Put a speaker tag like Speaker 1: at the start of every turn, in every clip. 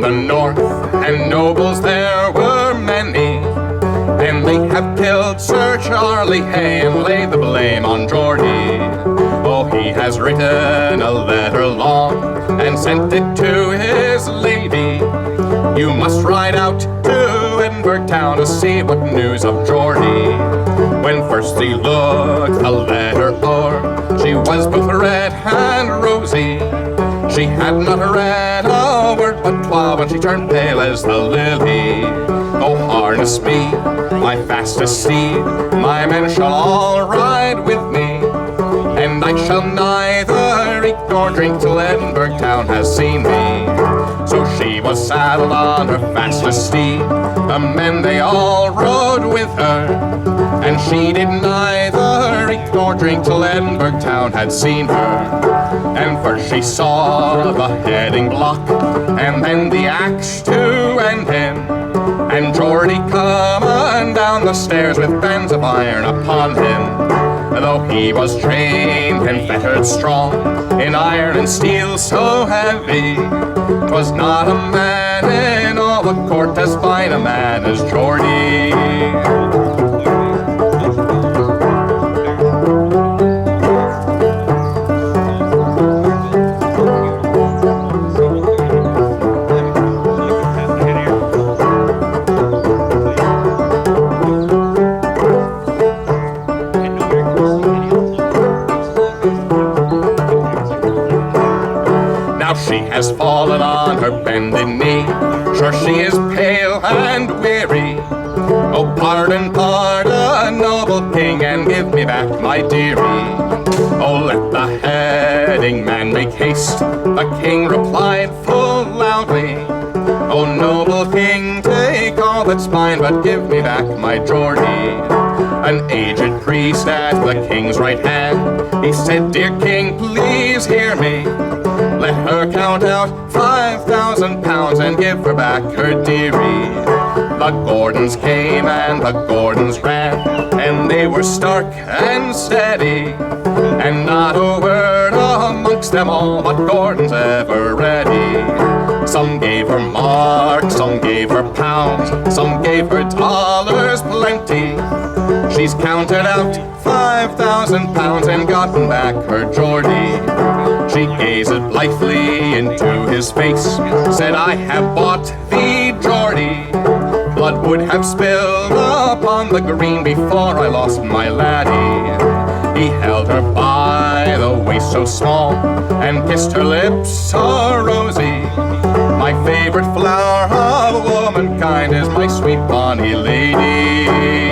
Speaker 1: the north, and nobles there were many, and they have killed Sir Charlie Hay and laid the blame on Geordie. Oh, he has written a letter long and sent it to his lady. You must ride out to Edinburgh town to see what news of Geordie. When first he looked the letter o'er, she was both red and rosy. She had not read a word but twa when she turned pale as the lily. Oh, harness me, my fastest steed, my men shall all ride with me, and I shall neither eat nor drink till Edinburgh town has seen me. So she was saddled on her fastest steed, the men they all rode with her, and she did neither eat nor drink till Edinburgh town had seen her. And first she saw the heading block, and then the axe to end him, and Geordie coming down the stairs with bands of iron upon him. Though he was trained and fettered strong in iron and steel so heavy, 'twas not a man in all the court as fine a man as Geordie. She has fallen on her bended knee, sure she is pale and weary. Oh, pardon, pardon, noble king, and give me back my dearie. Oh, let the heading man make haste, the king replied full loudly. Oh, noble king, take all that's mine, but give me back my Geordie. An aged priest at the king's right hand, he said, dear king, please hear me. Let her count out 5,000 pounds and give her back her dearie. The Gordons came and the Gordons ran, and they were stark and steady, and not a word amongst them all but Gordon's ever ready. Some gave her marks, some gave her pounds, some gave her dollars plenty. She's counted out 5,000 pounds and gotten back her Geordie. She gazed blithely into his face, said, I have bought thee, Geordie. Blood would have spilled upon the green before I lost my laddie. He held her by the waist so small and kissed her lips so rosy. My favorite flower of womankind is my sweet bonny lady.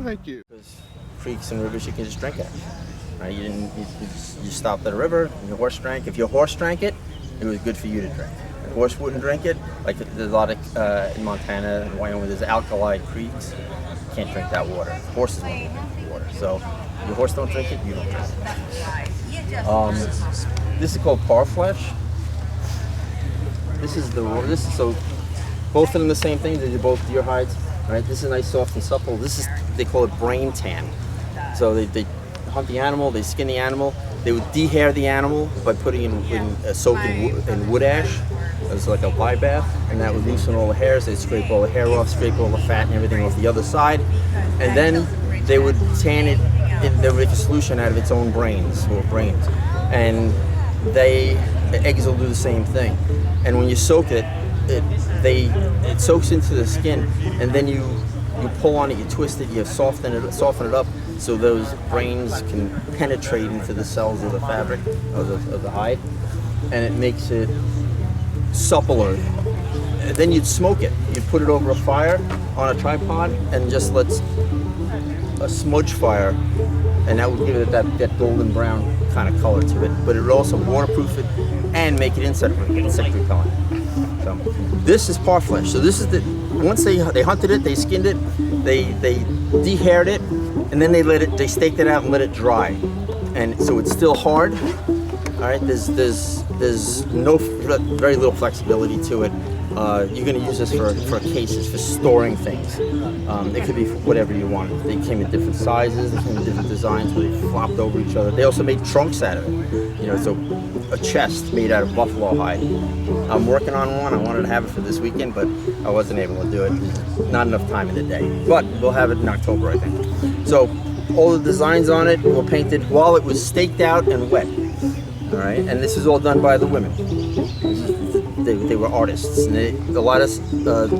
Speaker 2: Thank you.
Speaker 3: There's creeks and rivers you can just drink at. Right? You stopped at a river and your horse drank. If your horse drank it, it was good for you to drink. If the horse wouldn't drink it, like there's a lot of in Montana and Wyoming, there's alkali creeks. You can't drink that water. Horses won't drink water. So if your horse don't drink it, you don't drink it. This is called parfleche. This is so both of them the same thing. They're both deer hides. Right? This is nice, soft, and supple. This is, they call it brain tan. So they hunt the animal, they skin the animal. They would dehair the animal by putting in soak in wood ash. It was like a lie bath, and that would loosen all the hairs. They'd scrape all the hair off, scrape all the fat and everything off the other side, and then they would tan it. They would make a solution out of its own brains, and the eggs will do the same thing. And when you soak it, it soaks into the skin, and then you pull on it, you twist it, you soften it up, so those brains can penetrate into the cells of the fabric of the hide, and it makes it suppler. And then you'd smoke it. You'd put it over a fire on a tripod and just let a smudge fire, and that would give it that golden brown kind of color to it. But it would also waterproof it and make it insect repellent. So this is parfleche. So this is once they hunted it, they skinned it, they de-haired it, and then they staked it out and let it dry, and so it's still hard. All right, there's no very little flexibility to it. You're going to use this for cases, for storing things. It could be whatever you want. They came in different sizes, they came in different designs where they flopped over each other. They also made trunks out of it. You know, so a chest made out of buffalo hide. I'm working on one. I wanted to have it for this weekend, but I wasn't able to do it. Not enough time in the day. But we'll have it in October, I think. So all the designs on it were painted while it was staked out and wet. All right, and this is all done by the women. They were artists, and a lot of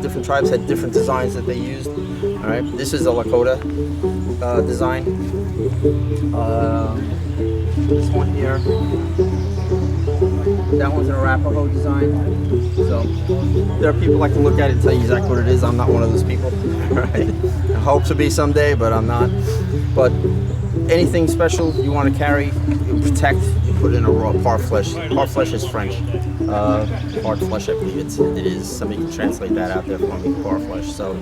Speaker 3: different tribes had different designs that they used. All right, this is a Lakota design. This one here, that one's an Arapaho design. So there are people that can look at it and tell you exactly what it is. I'm not one of those people. Right? I hope to be someday, but I'm not. But anything special you want to carry, you protect, you put it in a raw parfleche. Parfleche is French. Parfleche, I believe it is. Somebody can translate that out there for me, parfleche. So,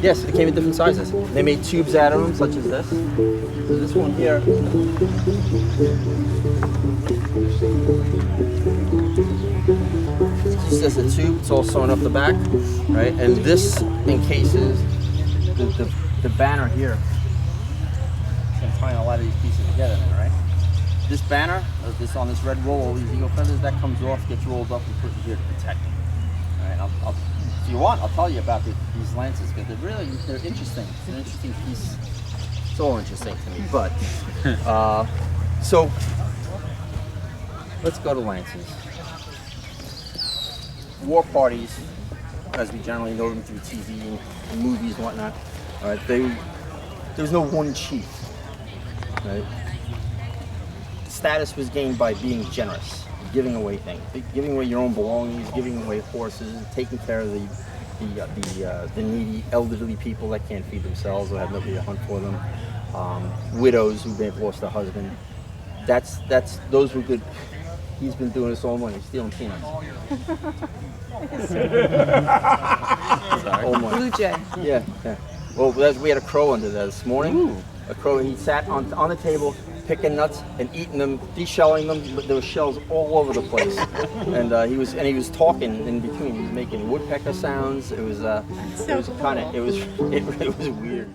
Speaker 3: yes, it came in different sizes. They made tubes out of them, such as this. So this one here. Just as a tube, it's all sewn up the back, right? And this encases the banner here. I'm tying a lot of these pieces together, right? This banner, this on this red wool, all these eagle feathers, that comes off, gets rolled up, and put in here to protect it. All right, if you want, I'll tell you about these lances because they're interesting. It's an interesting piece. It's all interesting to me. But so let's go to lances. War parties, as we generally know them through TV and movies and whatnot. All right, there was no one chief. Right? Status was gained by being generous, giving away things, giving away your own belongings, giving away horses, taking care of the needy, elderly people that can't feed themselves or have nobody to hunt for them, widows who may have lost a husband. Those were good. He's been doing this all morning, stealing peanuts. All morning.
Speaker 2: Blue jay.
Speaker 3: Yeah. Well, we had a crow under there this morning. Ooh. A crow. He sat on the table, picking nuts and eating them, deshelling them. But there were shells all over the place, and he was talking in between. He was making woodpecker sounds. It was weird.